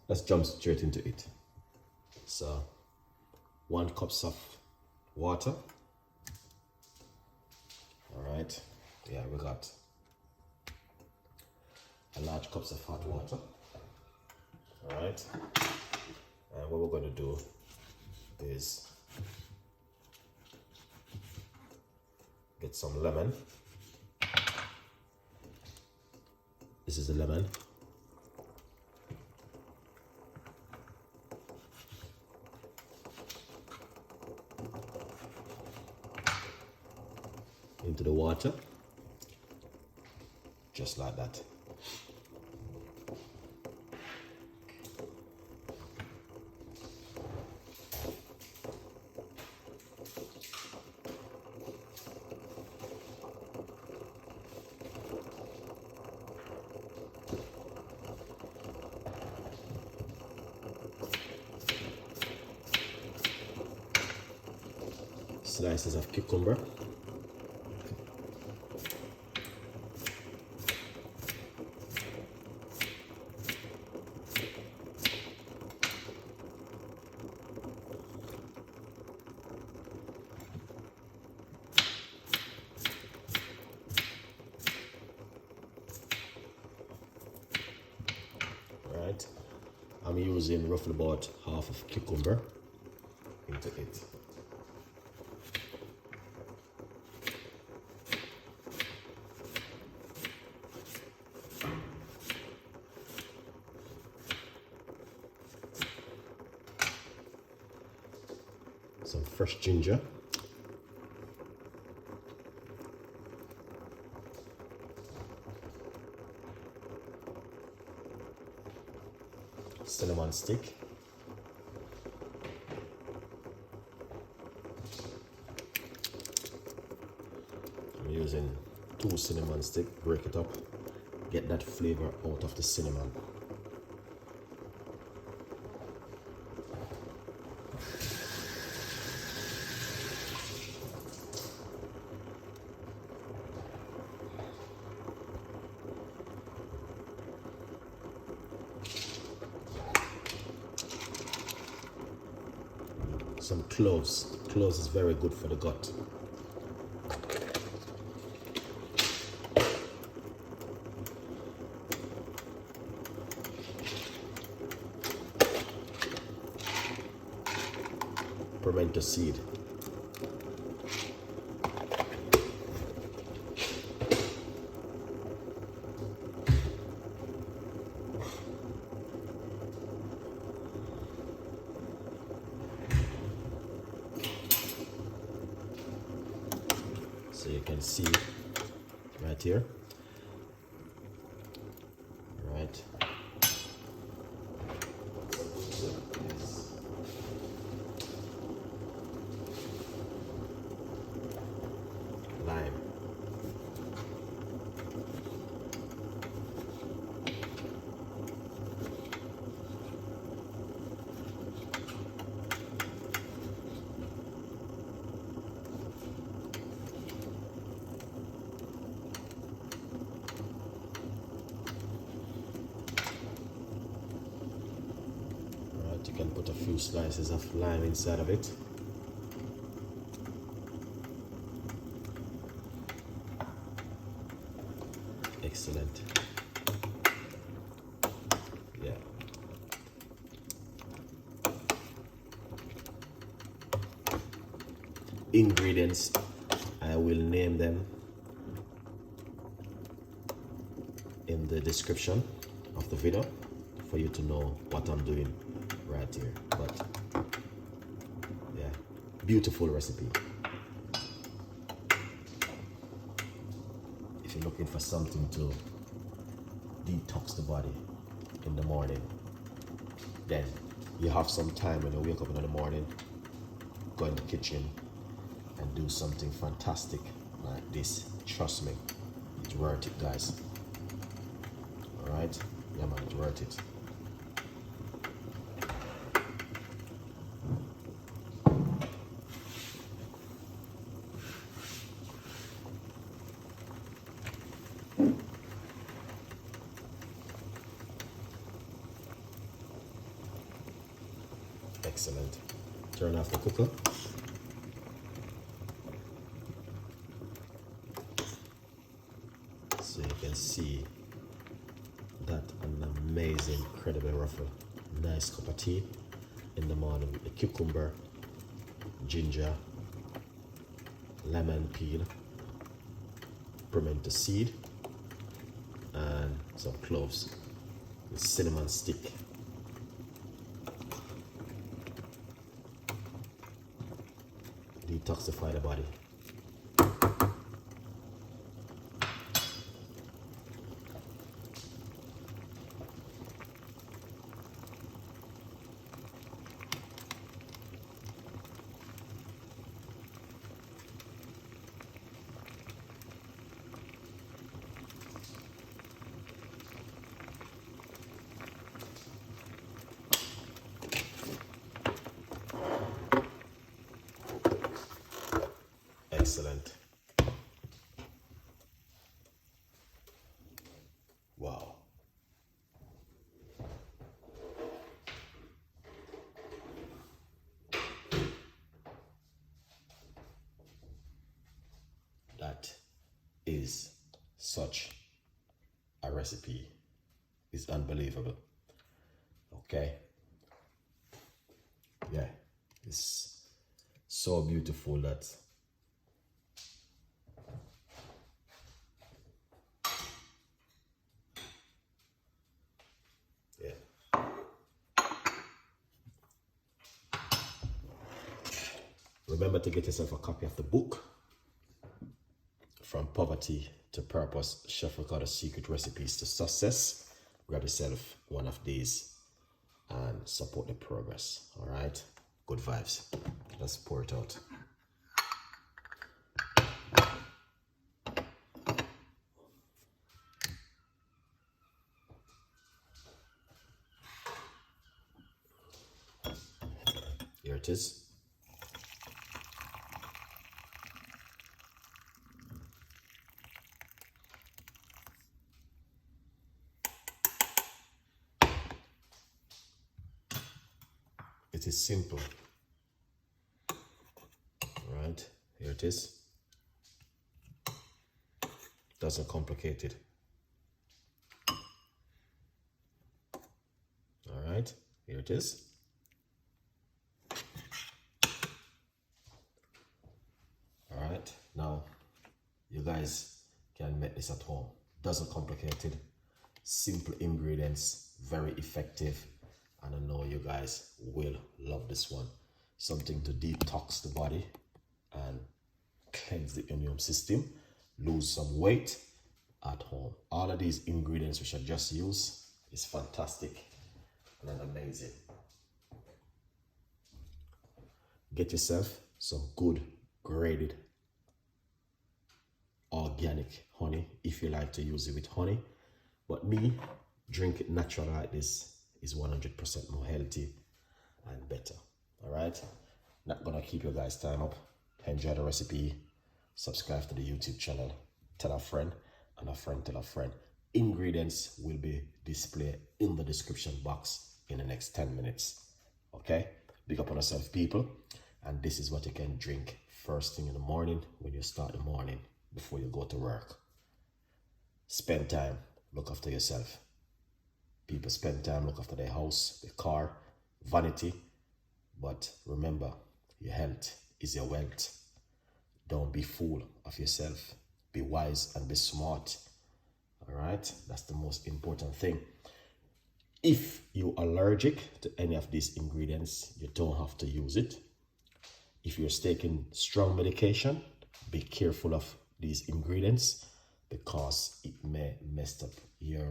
let's jump straight into it. So 1 cup of water. All right, yeah, we got a large cups of hot water. All right, and what we're going to do is get some lemon. This is the lemon. Into the water, just like that. Slices of cucumber. Right, I'm using roughly about half of cucumber into it. Some fresh ginger. Cinnamon stick. I'm using 2 cinnamon sticks, break it up, get that flavor out of the cinnamon. Some cloves. Cloves is very good for the gut. Pimento seed. So you can see right here. All right. Lime. You can put a few slices of lime inside of it. Excellent. Yeah. Ingredients, I will name them in the description of the video for you to know what I'm doing right here. But yeah, beautiful recipe. If you're looking for something to detox the body in the morning, then you have some time when you wake up in the morning, go in the kitchen and do something fantastic like this. Trust me, it's worth it, guys. All right, yeah man, it's worth it. Excellent. Turn off the cooker. So you can see that an amazing, incredible ruffle. Nice cup of tea in the morning with the cucumber, ginger, lemon peel, pimento seed, and some cloves with cinnamon stick. Detoxify the body. Excellent. Wow. That is such a recipe. It's unbelievable. Okay. Yeah. It's so beautiful that remember to get yourself a copy of the book, From Poverty to Purpose, Chef Ricardo's Secret Recipes to Success. Grab yourself one of these and support the progress. All right? Good vibes. Let's pour it out. Here it is. It is simple. All right, here it is. Doesn't complicate it. All right, here it is. All right, now you guys can make this at home. Doesn't complicate it. Simple ingredients, very effective. And I know you guys will love this one. Something to detox the body and cleanse the immune system, lose some weight at home. All of these ingredients which I just used is fantastic and amazing. Get yourself some good graded organic honey if you like to use it with honey. But me, drink it natural like this is 100% more healthy and better. All right, not gonna keep you guys time up. Enjoy the recipe, subscribe to the YouTube channel, tell a friend, and a friend tell a friend. Ingredients will be displayed in the description box in the next 10 minutes. Okay, big up on yourself, people. And this is what you can drink first thing in the morning when you start the morning before you go to work. Spend time, look after yourself. People spend time, look after their house, their car, vanity. But remember, your health is your wealth. Don't be fool of yourself. Be wise and be smart. All right? That's the most important thing. If you're allergic to any of these ingredients, you don't have to use it. If you're taking strong medication, be careful of these ingredients because it may mess up your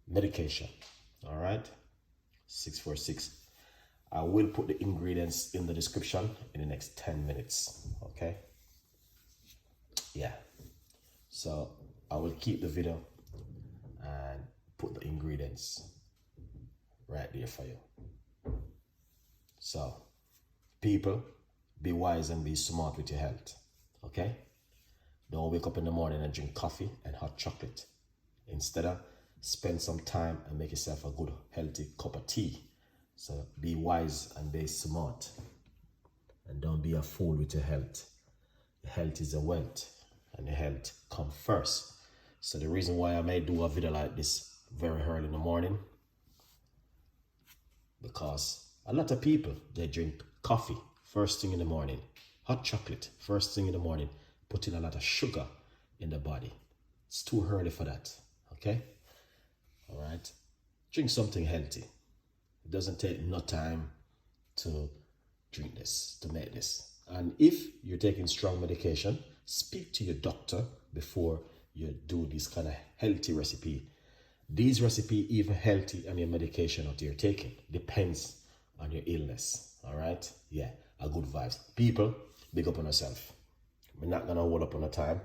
medication. All right, 646. I will put the ingredients in the description in the next 10 minutes. Okay, yeah, so I will keep the video and put the ingredients right there for you. So people, be wise and be smart with your health. Okay, don't wake up in the morning and drink coffee and hot chocolate. Instead, spend some time and make yourself a good healthy cup of tea So be wise and be smart. And don't be a fool with your health. Your health is a wealth, and your health comes first. So the reason why I may do a video like this very early in the morning, because a lot of people, they drink coffee first thing in the morning, hot chocolate first thing in the morning, putting a lot of sugar in the body. It's too early for that, okay? All right? Drink something healthy. It doesn't take no time to drink this, to make this. And if you're taking strong medication, speak to your doctor before you do this kind of healthy recipe. These recipe even healthy on your medication that you're taking. Depends on your illness. All right? Yeah, a good vibes. People, big up on yourself. We're not gonna hold up on the time.